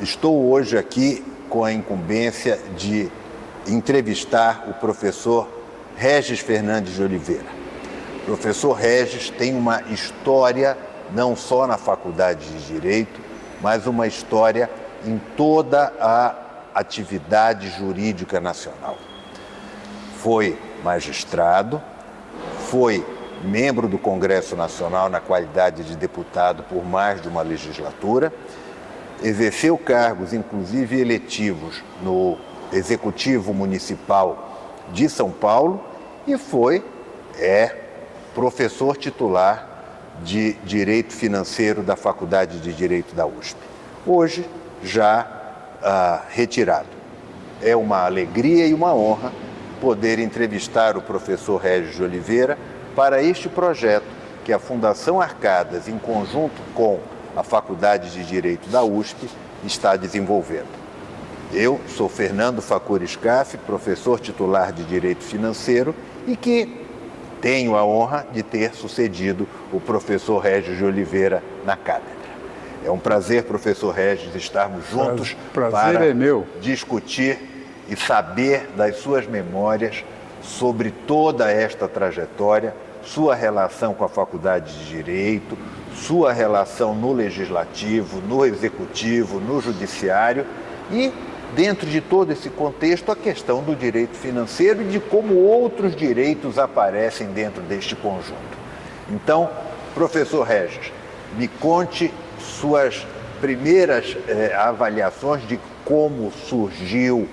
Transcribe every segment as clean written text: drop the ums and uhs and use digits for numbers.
Estou hoje aqui com a incumbência de entrevistar o professor Regis Fernandes de Oliveira. O professor Regis tem uma história não só na Faculdade de Direito, mas uma história em toda a atividade jurídica nacional. Foi magistrado, foi membro do Congresso Nacional na qualidade de deputado por mais de uma legislatura, exerceu cargos, inclusive eletivos, no Executivo Municipal de São Paulo e é professor titular de Direito Financeiro da Faculdade de Direito da USP. Hoje, já retirado. É uma alegria e uma honra poder entrevistar o professor Regis de Oliveira para este projeto que a Fundação Arcadas, em conjunto com a Faculdade de Direito da USP, está desenvolvendo. Eu sou Fernando Facuri Scaff, professor titular de Direito Financeiro e que tenho a honra de ter sucedido o professor Regis de Oliveira na cátedra. É um prazer, professor Regis, estarmos juntos para discutir e saber das suas memórias sobre toda esta trajetória, sua relação com a Faculdade de Direito, sua relação no Legislativo, no Executivo, no Judiciário e, dentro de todo esse contexto, a questão do direito financeiro e de como outros direitos aparecem dentro deste conjunto. Então, professor Regis, me conte suas primeiras avaliações de como surgiu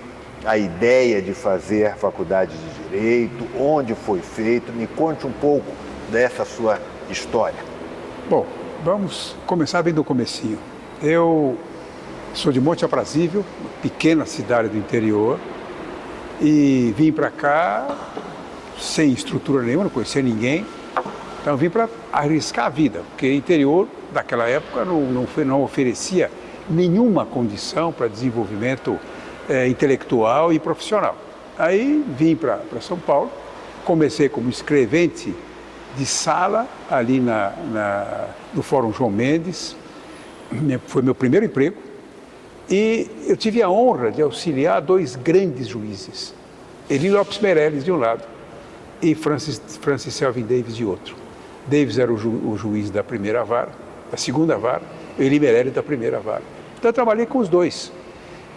a ideia de fazer a Faculdade de Direito, onde foi feito. Me conte um pouco dessa sua história. Bom, vamos começar bem do comecinho. Eu sou de Monte Aprazível, pequena cidade do interior, e vim para cá sem estrutura nenhuma, não conhecia ninguém. Então vim para arriscar a vida, porque o interior daquela época não oferecia nenhuma condição para desenvolvimento intelectual e profissional. Aí vim para São Paulo, comecei como escrevente de sala ali no Fórum João Mendes, foi meu primeiro emprego, e eu tive a honra de auxiliar dois grandes juízes, Eli Lopes Meirelles de um lado e Francis Selvin Davis de outro. Davis era o juiz da primeira vara, da segunda vara, Eli Meirelles da primeira vara. Então eu trabalhei com os dois.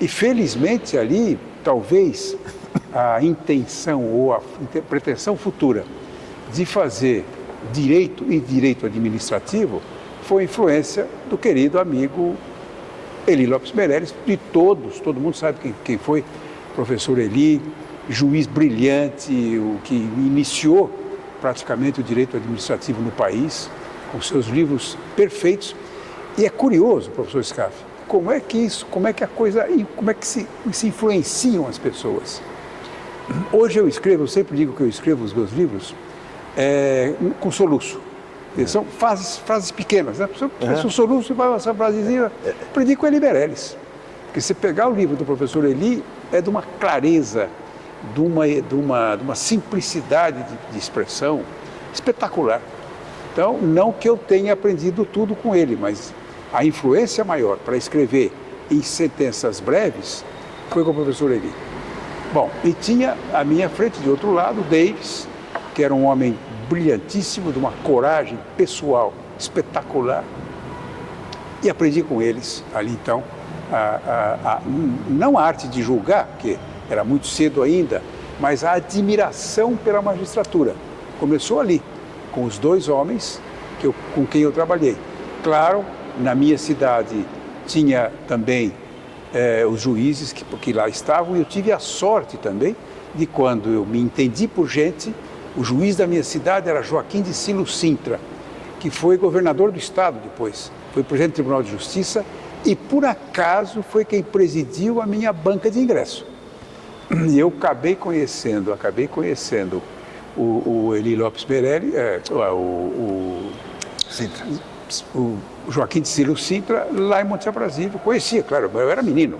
E felizmente ali, talvez, a intenção ou a pretensão futura de fazer direito e direito administrativo foi influência do querido amigo Eli Lopes Meirelles, de todos, todo mundo sabe quem foi, professor Eli, juiz brilhante, o que iniciou praticamente o direito administrativo no país, com seus livros perfeitos. E é curioso, professor Scaff, como é que se influenciam as pessoas. Hoje eu sempre digo que eu escrevo os meus livros com soluço. São frases pequenas, né? Um soluço e vai essa frasezinha. Aprendi com Eli Meirelles. Porque se pegar o livro do professor Eli, é de uma clareza, de uma simplicidade de expressão espetacular. Então, não que eu tenha aprendido tudo com ele, mas a influência maior para escrever em sentenças breves foi com o professor Eli. Bom, e tinha à minha frente, de outro lado, Davis, que era um homem brilhantíssimo, de uma coragem pessoal espetacular. E aprendi com eles ali, então, não a arte de julgar, porque era muito cedo ainda, mas a admiração pela magistratura. Começou ali, com os dois homens com quem eu trabalhei. Claro, na minha cidade tinha também os juízes que lá estavam, e eu tive a sorte também de, quando eu me entendi por gente, o juiz da minha cidade era Joaquim de Silo Sintra, que foi governador do estado depois, foi presidente do Tribunal de Justiça e, por acaso, foi quem presidiu a minha banca de ingresso. E eu acabei conhecendo o Eli Lopes Meirelles, o Joaquim de Silo Sintra, lá em Monte Aprazível. Conhecia, claro, eu era menininho,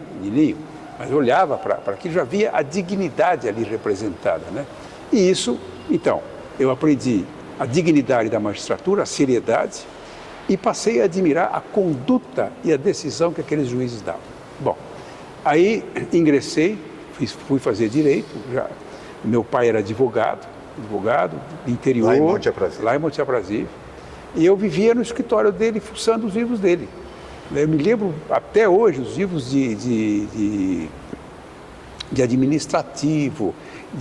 mas eu olhava para aquilo, já via a dignidade ali representada, né? E isso, então, eu aprendi a dignidade da magistratura, a seriedade, e passei a admirar a conduta e a decisão que aqueles juízes davam. Bom, Aí ingressei, fui fazer direito, meu pai era advogado do interior, Lá em Monte Aprazível. Lá em Monte Aprazível. E eu vivia no escritório dele, fuçando os livros dele. Eu me lembro até hoje, os livros de administrativo.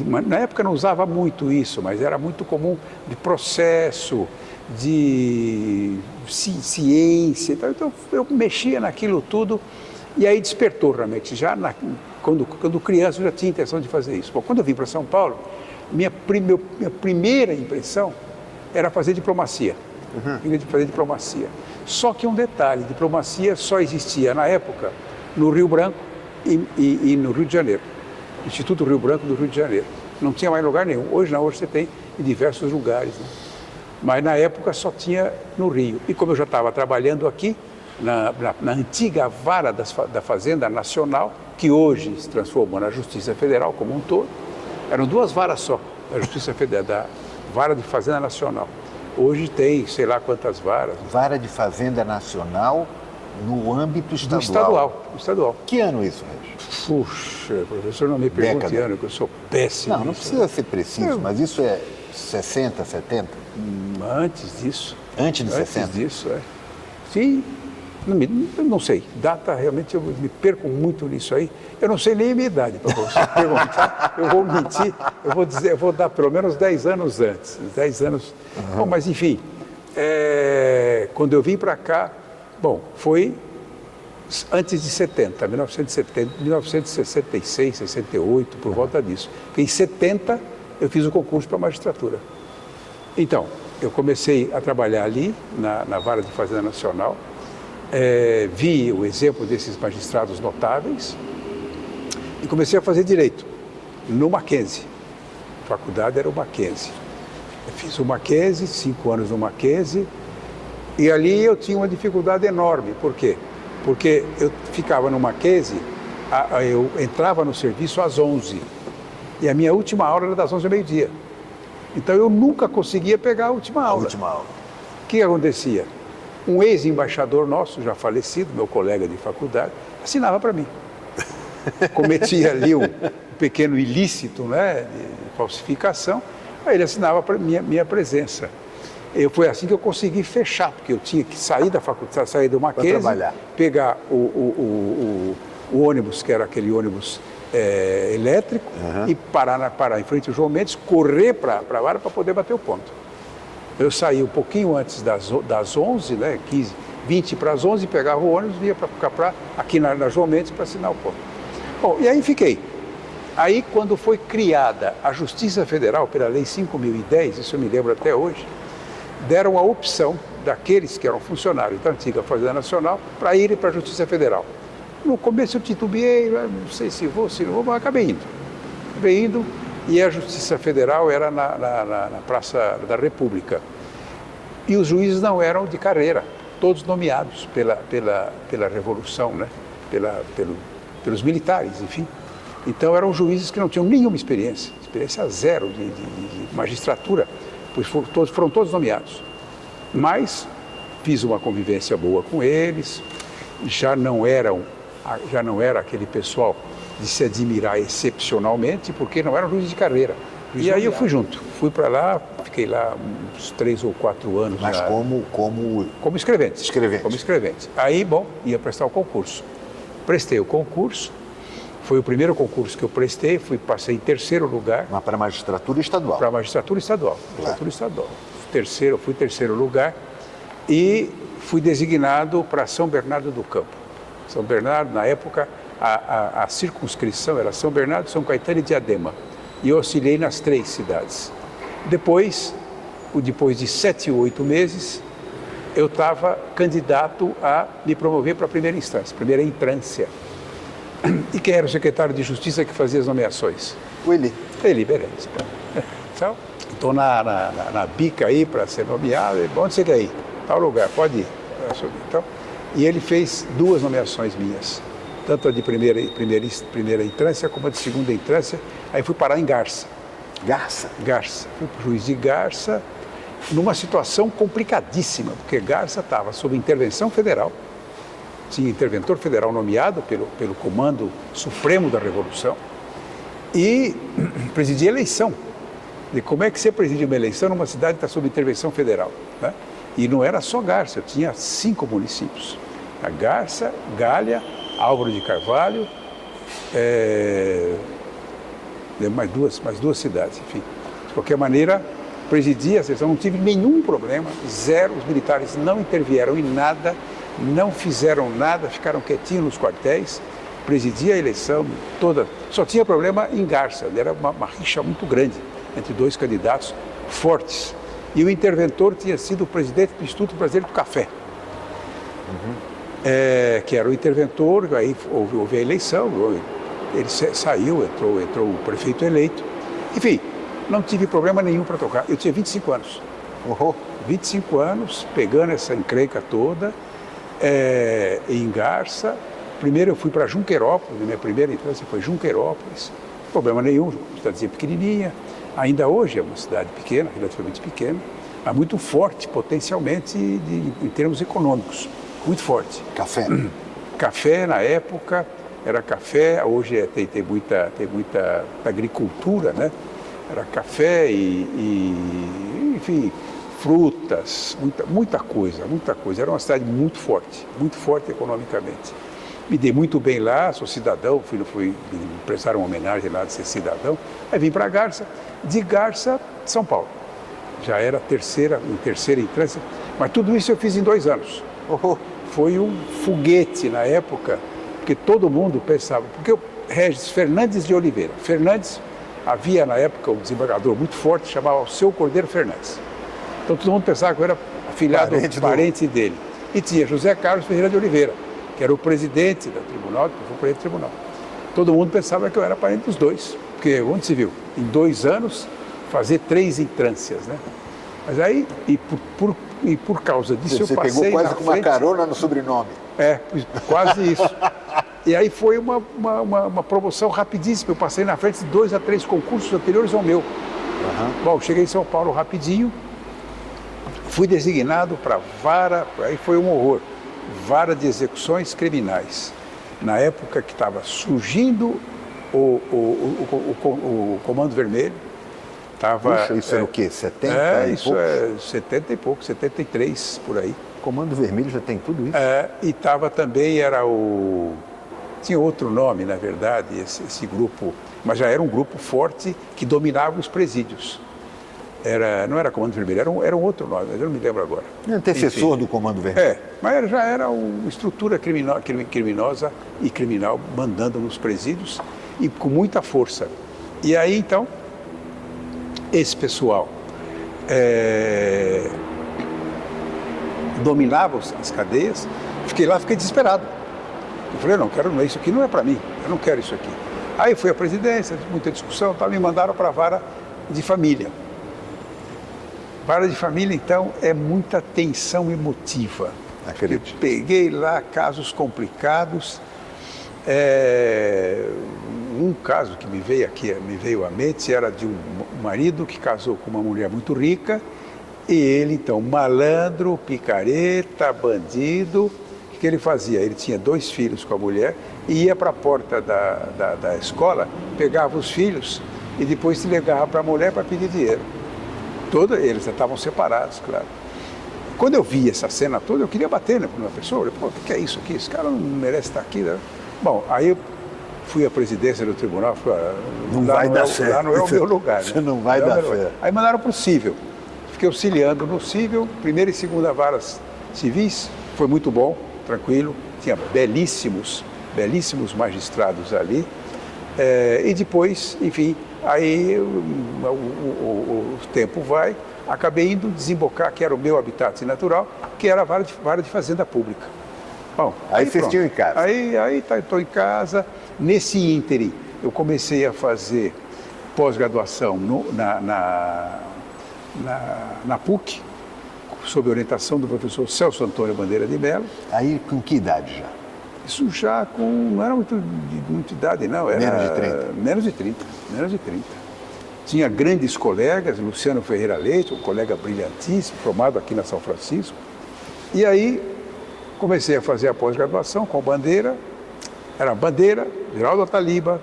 Na época não usava muito isso, mas era muito comum de processo, de ciência. Então eu mexia naquilo tudo e aí despertou realmente. Quando criança eu já tinha intenção de fazer isso. Bom, quando eu vim para São Paulo, minha primeira impressão era fazer diplomacia. Queria fazer diplomacia. Só que um detalhe, diplomacia só existia na época no Rio Branco e no Rio de Janeiro. Instituto Rio Branco do Rio de Janeiro. Não tinha mais lugar nenhum. Hoje não, hoje você tem em diversos lugares. Né? Mas na época só tinha no Rio. E como eu já estava trabalhando aqui, na antiga vara da Fazenda Nacional, que hoje se transformou na Justiça Federal como um todo, eram duas varas só, da Justiça Federal, da Vara de Fazenda Nacional. Hoje tem, sei lá quantas varas. Vara de Fazenda Nacional no âmbito estadual. Do estadual. Que ano isso, Regis? Puxa, professor, não me pergunte ano, que eu sou péssimo. Não precisa ser preciso, mas isso é 60, 70? Antes disso. Antes de 60? Antes disso, é. Sim, não sei. Data, realmente, eu me perco muito nisso aí. Eu não sei nem a minha idade, para você perguntar. Eu vou mentir, eu vou dar pelo menos 10 anos antes. 10 anos. Bom, mas enfim, quando eu vim para cá, bom, foi antes de 70, 1966, 68, por volta disso. Porque em 70 eu fiz o concurso para a magistratura. Então, eu comecei a trabalhar ali, na Vara de Fazenda Nacional, vi o exemplo desses magistrados notáveis e comecei a fazer direito no Mackenzie. A faculdade era o Mackenzie. Eu fiz o Mackenzie, 5 anos no Mackenzie, e ali eu tinha uma dificuldade enorme. Por quê? Porque eu ficava no Mackenzie, eu entrava no serviço às 11, e a minha última aula era das 11 ao meio-dia. Então eu nunca conseguia pegar a última aula. O que acontecia? Um ex-embaixador nosso, já falecido, meu colega de faculdade, assinava para mim. Cometia ali um pequeno ilícito, né, de falsificação, aí ele assinava para minha presença. Foi assim que eu consegui fechar, porque eu tinha que sair da faculdade, sair do Mackenzie, pegar o ônibus, que era aquele ônibus elétrico, e parar em frente ao João Mendes, correr para a vara para poder bater o ponto. Eu saí um pouquinho antes das 11, né, 15, 20 para as 11, pegava o ônibus e ia para ficar aqui na João Mendes para assinar o ponto. Bom, e aí fiquei. Aí, quando foi criada a Justiça Federal pela Lei 5.010, isso eu me lembro até hoje, deram a opção daqueles que eram funcionários da antiga Fazenda Nacional para irem para a Justiça Federal. No começo eu titubeei, não sei se vou, mas acabei indo. E a Justiça Federal era na Praça da República. E os juízes não eram de carreira, todos nomeados pela Revolução, né? Pelos militares, enfim. Então eram juízes que não tinham nenhuma experiência zero de magistratura, pois foram todos nomeados. Mas fiz uma convivência boa com eles, já não era aquele pessoal de se admirar excepcionalmente, porque não eram juízes de carreira. E aí eu fui junto, fui para lá, fiquei lá uns 3 ou 4 anos. Mas como escrevente. Como escrevente. Aí, bom, ia prestar o concurso. Prestei o concurso, foi o primeiro concurso que eu prestei, passei em 3º lugar. Mas para a magistratura estadual? Para a magistratura estadual. Fui 3º lugar e fui designado para São Bernardo do Campo. São Bernardo, na época, a circunscrição era São Bernardo, São Caetano e Diadema. E eu auxiliei nas 3 cidades. Depois de 7 ou 8 meses, eu estava candidato a me promover para a primeira entrância. E quem era o secretário de Justiça que fazia as nomeações? O Eli. Eli, beleza. Então, estou na bica aí para ser nomeado. Onde você quer ir? Tal lugar, pode ir. Então, e ele fez 2 nomeações minhas, tanto a de primeira entrância como a de segunda entrância. Aí fui parar em Garça. Garça? Fui para o juiz de Garça, numa situação complicadíssima, porque Garça estava sob intervenção federal tinha interventor federal nomeado pelo Comando Supremo da Revolução e presidia a eleição. De como é que você preside uma eleição numa cidade que está sob intervenção federal, né? E não era só Garça, eu tinha 5 municípios. A Garça, Galha, Álvaro de Carvalho, mais duas cidades, enfim. De qualquer maneira, presidi a sessão, não tive nenhum problema, zero, os militares não intervieram em nada, não fizeram nada, ficaram quietinhos nos quartéis, presidi a eleição toda, só tinha problema em Garça, era uma rixa muito grande entre 2 candidatos fortes. E o interventor tinha sido o presidente do Instituto Brasileiro do Café, que era o interventor, aí houve a eleição, ele saiu, entrou o prefeito eleito. Enfim, não tive problema nenhum para tocar. Eu tinha 25 anos. 25 anos, pegando essa encrenca toda, em Garça. Primeiro eu fui para Junqueirópolis, minha primeira infância foi Junqueirópolis. Problema nenhum, cidadezinha pequenininha. Ainda hoje é uma cidade pequena, relativamente pequena, mas muito forte potencialmente em termos econômicos, muito forte. Café? Café na época era café, hoje tem muita agricultura, né? Era café enfim, frutas, muita coisa. Era uma cidade muito forte economicamente. Me dei muito bem lá, sou cidadão, fui prestar uma homenagem lá de ser cidadão. Aí vim para Garça, de Garça, São Paulo. Já era em terceira entrância, mas tudo isso eu fiz em 2 anos. Foi um foguete na época, porque todo mundo pensava, porque o Regis Fernandes de Oliveira. Fernandes, havia na época um desembargador muito forte, chamava Alceu Cordeiro Fernandes. Então todo mundo pensava que eu era afilhado, parente dele. E tinha José Carlos Ferreira de Oliveira, que era o presidente do tribunal, que foi o presidente do tribunal. Todo mundo pensava que eu era parente dos dois, porque onde se viu? Em 2 anos, fazer 3 entrâncias, né? Mas aí, e por causa disso, você eu passei pegou quase com uma carona no sobrenome. Quase isso. E aí foi uma promoção rapidíssima, eu passei na frente de 2 a 3 concursos anteriores ao meu. Bom, cheguei em São Paulo rapidinho, fui designado para vara, aí foi um horror. Vara de execuções criminais. Na época que estava surgindo o Comando Vermelho, Puxa, isso era o quê? 70 e isso poucos? 70 e pouco, 73, por aí. Comando Vermelho já tem tudo isso? E estava também, tinha outro nome, na verdade, esse grupo, mas já era um grupo forte que dominava os presídios. Não era Comando Vermelho, era um outro nome, mas eu não me lembro agora. Antecessor do Comando Vermelho. Mas já era uma estrutura criminosa e criminal mandando nos presídios e com muita força. E aí, então, esse pessoal dominava as cadeias, fiquei desesperado. Eu falei, não, isso aqui não é para mim, eu não quero isso aqui. Aí fui à presidência, muita discussão, me mandaram para a vara de família. Vara de família, então, é muita tensão emotiva. Acredito. Eu peguei lá casos complicados. Um caso que me veio à mente era de um marido que casou com uma mulher muito rica e ele, então, malandro, picareta, bandido. O que ele fazia? Ele tinha 2 filhos com a mulher e ia para a porta da escola, pegava os filhos e depois se ligava para a mulher para pedir dinheiro. Eles já estavam separados, claro. Quando eu vi essa cena toda, eu queria bater numa pessoa. Eu falei, o que é isso aqui? Esse cara não merece estar aqui, né? Bom, aí eu fui à presidência do tribunal, falei, não vai dar certo. Lá não é o meu lugar. Você não vai dar certo. Aí mandaram para o cível. Fiquei auxiliando no cível, primeira e segunda varas civis, foi muito bom, tranquilo, tinha belíssimos magistrados ali. E depois, enfim, aí o tempo vai, acabei indo desembocar, que era o meu habitat natural, que era a vara de fazenda pública. Bom, aí vocês tinham em casa? Aí estou em casa. Nesse ínterim, eu comecei a fazer pós-graduação na PUC, sob orientação do professor Celso Antônio Bandeira de Mello. Aí com que idade já? Isso já não era muita idade, não. Era Menos de 30? Menos de 30. Tinha grandes colegas, Luciano Ferreira Leite, um colega brilhantíssimo, formado aqui na São Francisco. E aí Comecei a fazer a pós-graduação com Bandeira, era Bandeira, Geraldo Ataliba,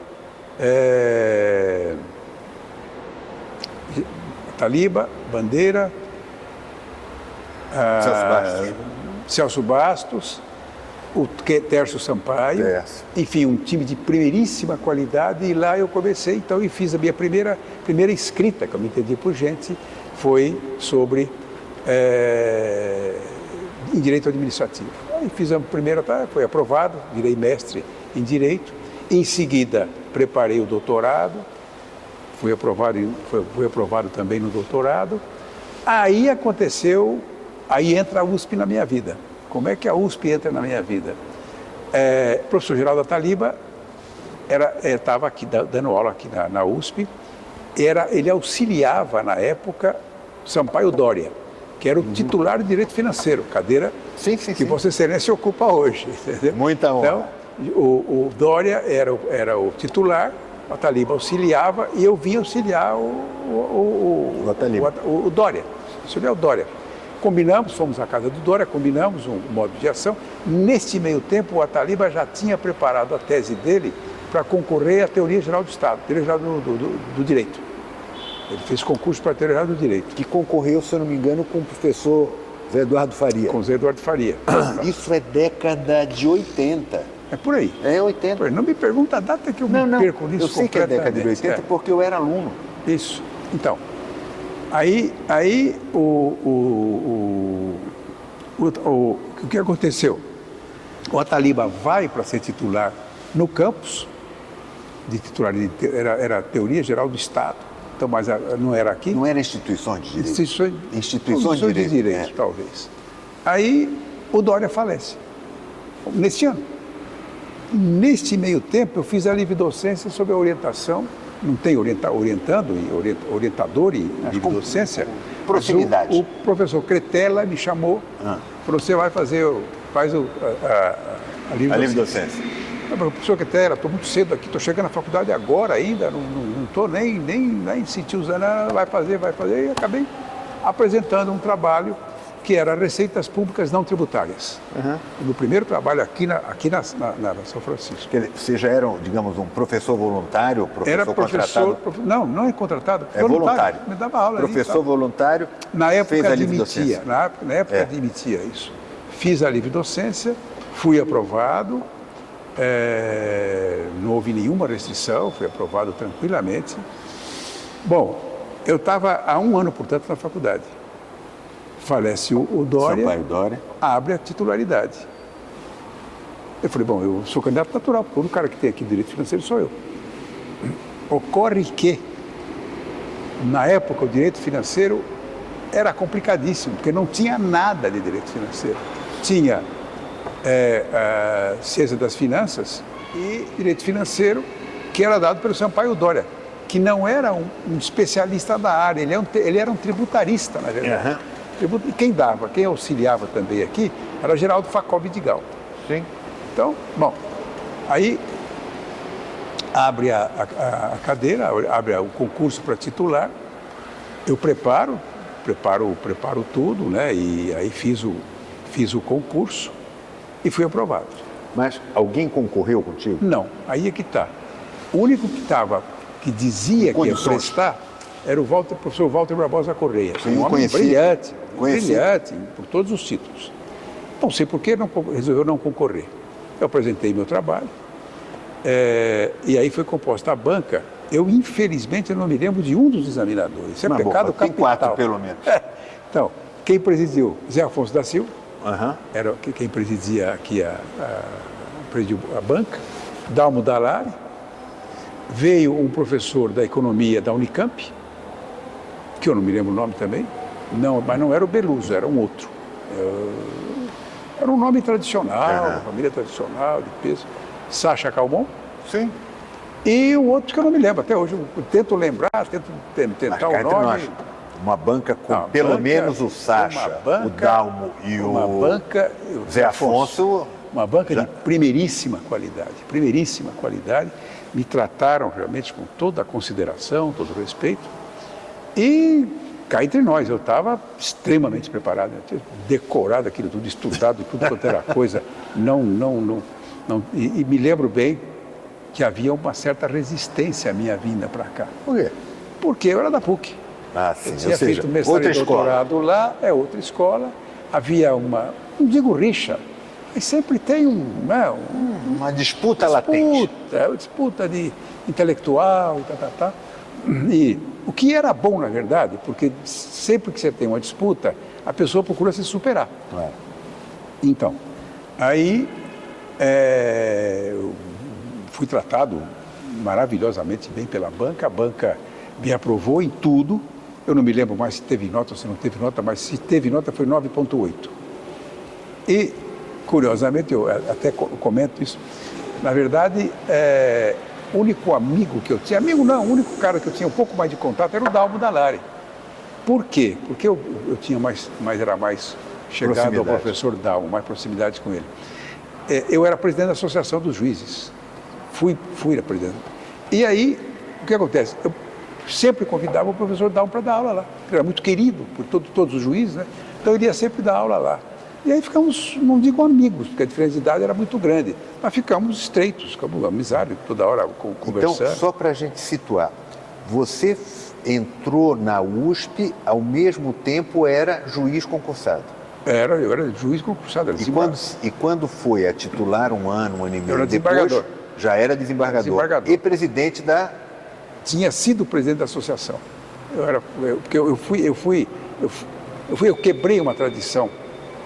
Bandeira, Celso Bastos, o Tércio Sampaio, enfim, um time de primeiríssima qualidade, e lá eu comecei, então, e fiz a minha primeira escrita, que eu me entendi por gente, foi sobre em Direito Administrativo. Aí fiz a primeira, foi aprovado, virei mestre em Direito, em seguida preparei o doutorado, fui aprovado também no doutorado, aí aconteceu, aí entra a USP na minha vida. Como é que a USP entra na minha vida? O professor Geraldo Ataliba estava aqui dando aula aqui na USP, ele auxiliava na época Sampaio Dória, que era o titular de Direito Financeiro, cadeira que Vossa Excelência ocupa hoje. Entendeu? Muita honra. Então, o Dória era o titular, o Ataliba auxiliava e eu vinha auxiliar o Dória. Auxiliar o Dória. Combinamos, fomos à casa do Dória, combinamos um modo de ação. Neste meio tempo, o Ataliba já tinha preparado a tese dele para concorrer à Teoria Geral do Estado, Teoria Geral do Direito. Ele fez concurso para a Teoria Geral do Direito. Que concorreu, se eu não me engano, com o professor Zé Eduardo Faria. Com o Zé Eduardo Faria. Isso é década de 80. É por aí. É 80. Não me pergunta a data que eu me perco nisso. Eu sei que é década de 80 porque eu era aluno. Isso. Então, aí o que aconteceu? O Ataliba vai para ser titular no campus, era a Teoria Geral do Estado, então, mas não era aqui. Não era instituições de direito? Instituições de direito, talvez. Aí o Dória falece, neste ano. Neste meio tempo, eu fiz a livre docência sobre a orientação, não tem orientador e livre docência. Proximidade. O professor Cretella me chamou, falou, você vai faz a livre docência. Professor Cretella, estou muito cedo aqui, estou chegando na faculdade agora ainda, não estou nem senti usando, vai fazer, e acabei apresentando um trabalho que era Receitas Públicas Não Tributárias. No primeiro trabalho aqui na São Francisco. Você já era, digamos, um professor voluntário, contratado? Não é contratado. É voluntário. Me dava aula. Professor voluntário, na época fez a livre docência. Na época admitia isso. Fiz a livre docência, fui aprovado, não houve nenhuma restrição, fui aprovado tranquilamente. Bom, eu estava há um ano, portanto, na faculdade. Falece o Dória, Sampaio Dória, abre a titularidade. Eu falei, bom, eu sou candidato natural, porque o único cara que tem aqui direito financeiro sou eu. Ocorre que, na época, o direito financeiro era complicadíssimo, porque não tinha nada de direito financeiro. Tinha ciência das finanças e direito financeiro, que era dado pelo Sampaio Dória, que não era um especialista da área, ele era um tributarista, na verdade. E quem auxiliava também aqui era Geraldo Facó Vidigal. Sim. Então, bom, aí abre a cadeira, abre o concurso para titular, eu preparo tudo, né? E aí fiz o concurso e fui aprovado. Mas alguém concorreu contigo? Não, aí é que está. O único que dizia que ia prestar era o professor Walter Barbosa Correia. Sim, um homem brilhante por todos os títulos. Não sei por que resolveu não concorrer. Eu apresentei meu trabalho e aí foi composta a banca. Eu, infelizmente, não me lembro de um dos examinadores. Isso é pecado capital. Tem 4, pelo menos. Então, quem presidiu? Zé Afonso da Silva, era quem presidia aqui a banca. Dalmo Dallari. Veio um professor da economia da Unicamp, que eu não me lembro o nome também, mas não era o Beluso, era um outro. Era um nome tradicional, família tradicional, de peso. Sacha Calmon. Sim. E o outro que eu não me lembro até hoje. Eu tento lembrar, tentar o nome. Uma banca com pelo menos o Sacha, o Dalmo e o Zé Afonso. Uma banca de primeiríssima qualidade. Me trataram realmente com toda a consideração, todo o respeito. E cá entre nós, eu estava extremamente preparado, eu tinha decorado aquilo tudo, estudado tudo quanto era coisa. E me lembro bem que havia uma certa resistência à minha vinda para cá. Por quê? Porque eu era da PUC. Ah, sim. Eu tinha feito mestrado outra e doutorado lá, é outra escola. Havia não digo rixa, mas sempre tem uma disputa latente. Disputa de intelectual e E o que era bom, na verdade, porque sempre que você tem uma disputa, a pessoa procura se superar. Claro. Então, aí eu fui tratado maravilhosamente bem pela banca, a banca me aprovou em tudo. Eu não me lembro mais se teve nota ou se não teve nota, mas se teve nota foi 9,8. E, curiosamente, eu até comento isso, na verdade, o único amigo que eu tinha, o único cara que eu tinha um pouco mais de contato era o Dalmo Dallari. Por quê? Porque eu tinha era mais chegado ao professor Dalmo, mais proximidade com ele. Eu era presidente da Associação dos Juízes. Fui presidente. E aí, o que acontece? Eu sempre convidava o professor Dalmo para dar aula lá. Ele era muito querido por todos os juízes, né? Então eu iria sempre dar aula lá. E aí ficamos, não digo amigos, porque a diferença de idade era muito grande, mas ficamos estreitos, ficamos amizade, toda hora conversando. Então, só para a gente situar, você entrou na USP, ao mesmo tempo era juiz concursado? Eu era juiz concursado. E quando foi a titular um ano e meio eu era depois, já era desembargador. E presidente da... Tinha sido presidente da associação. Porque eu quebrei uma tradição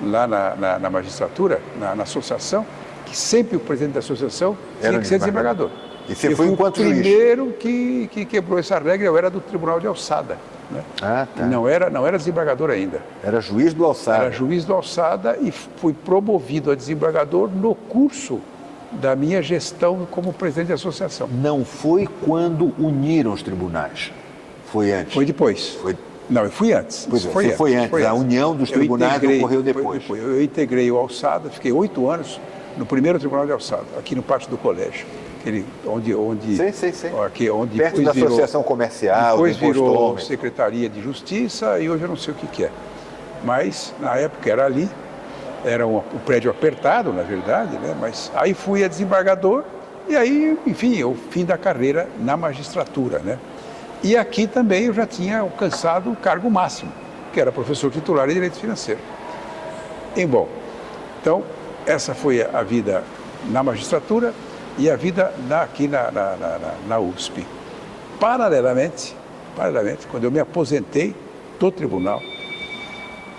lá na magistratura, na associação, que sempre o presidente da associação tinha que ser desembargador. E você foi enquanto juiz? O primeiro que quebrou essa regra, eu era do Tribunal de Alçada. Né? Ah, tá. Não era desembargador ainda. Era juiz do Alçada. Era juiz do Alçada e fui promovido a desembargador no curso da minha gestão como presidente da associação. Não foi quando uniram os tribunais? Foi antes? Foi depois. Não, eu fui antes. Pois foi antes. A união dos tribunais ocorreu depois. Eu integrei o Alçada, fiquei 8 anos no primeiro Tribunal de Alçada, aqui no pátio do colégio. Onde sei. Aqui, onde perto da Associação Comercial, depois virou Secretaria de Justiça e hoje eu não sei o que é. Mas na época era ali, era um prédio apertado, na verdade, né? Mas aí fui a desembargador e aí, enfim, o fim da carreira na magistratura, né? E aqui também eu já tinha alcançado o cargo máximo, que era professor titular de Direito Financeiro. Então, essa foi a vida na magistratura e a vida aqui na USP. Paralelamente, quando eu me aposentei do tribunal,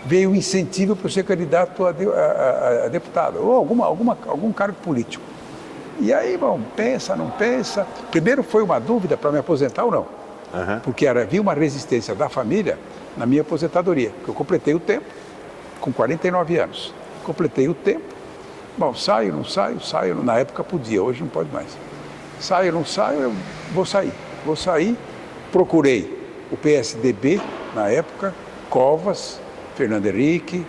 veio o incentivo para eu ser candidato a deputado, ou algum cargo político. E aí, pensa, não pensa. Primeiro foi uma dúvida para me aposentar ou não. Porque havia uma resistência da família na minha aposentadoria, porque eu completei o tempo, com 49 anos. Completei o tempo. Saio, não saio, na época podia, hoje não pode mais. Saio, não saio, eu vou sair. Procurei o PSDB, na época, Covas, Fernando Henrique,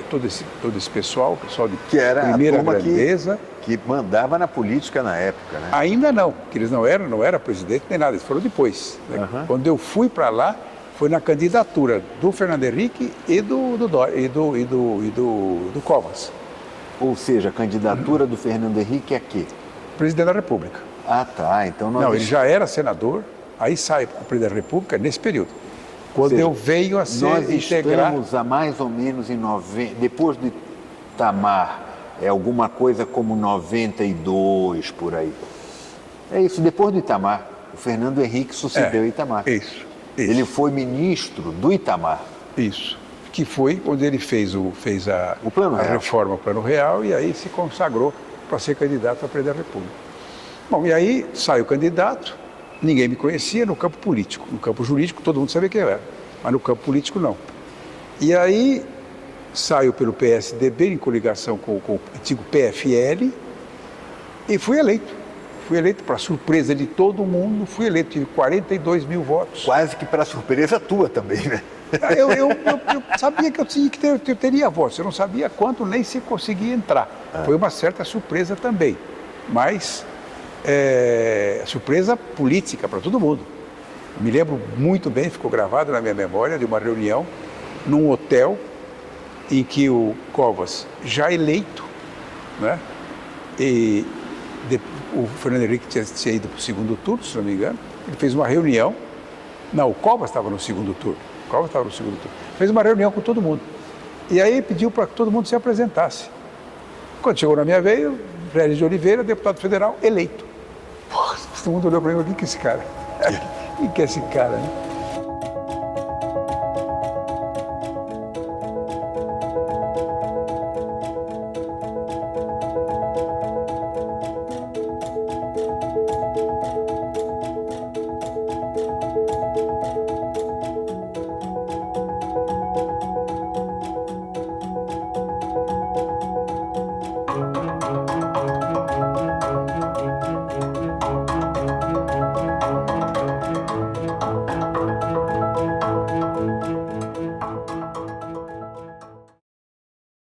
todo esse pessoal de que era primeira grandeza. Que mandava na política na época, né? Ainda não, porque eles não eram presidente nem nada, eles foram depois. Né? Quando eu fui para lá, foi na candidatura do Fernando Henrique e do Covas. Ou seja, a candidatura do Fernando Henrique é quê? Presidente da República. Ah, tá. Então ele já era senador, aí sai para o presidente da República nesse período. Quando eu venho a ser nós estamos a mais ou menos em 90, depois de Itamar, alguma coisa como 92 por aí. É isso, depois do Itamar, o Fernando Henrique sucedeu Itamar. Isso. Ele foi ministro do Itamar. Isso. Que foi onde ele fez a reforma, o Plano Real, e aí se consagrou para ser candidato a presidente da República. E aí saiu candidato, ninguém me conhecia no campo político. No campo jurídico todo mundo sabia quem eu era, mas no campo político não. E aí saio pelo PSDB em coligação com o antigo PFL e fui eleito. Fui eleito para surpresa de todo mundo, tive 42 mil votos. Quase que para surpresa tua também, né? Eu sabia que eu teria votos, eu não sabia quanto nem se conseguia entrar. Foi uma certa surpresa também, mas surpresa política para todo mundo. Me lembro muito bem, ficou gravado na minha memória, de uma reunião num hotel em que o Covas, já eleito, né? E o Fernando Henrique tinha ido para o segundo turno, se não me engano. Ele fez uma reunião. Não, o Covas estava no segundo turno. Fez uma reunião com todo mundo. E aí pediu para que todo mundo se apresentasse. Quando chegou na minha vez, Regis de Oliveira, deputado federal, eleito. Pô, todo mundo olhou para mim e falou, quem que é esse cara? Quem que é esse cara, né?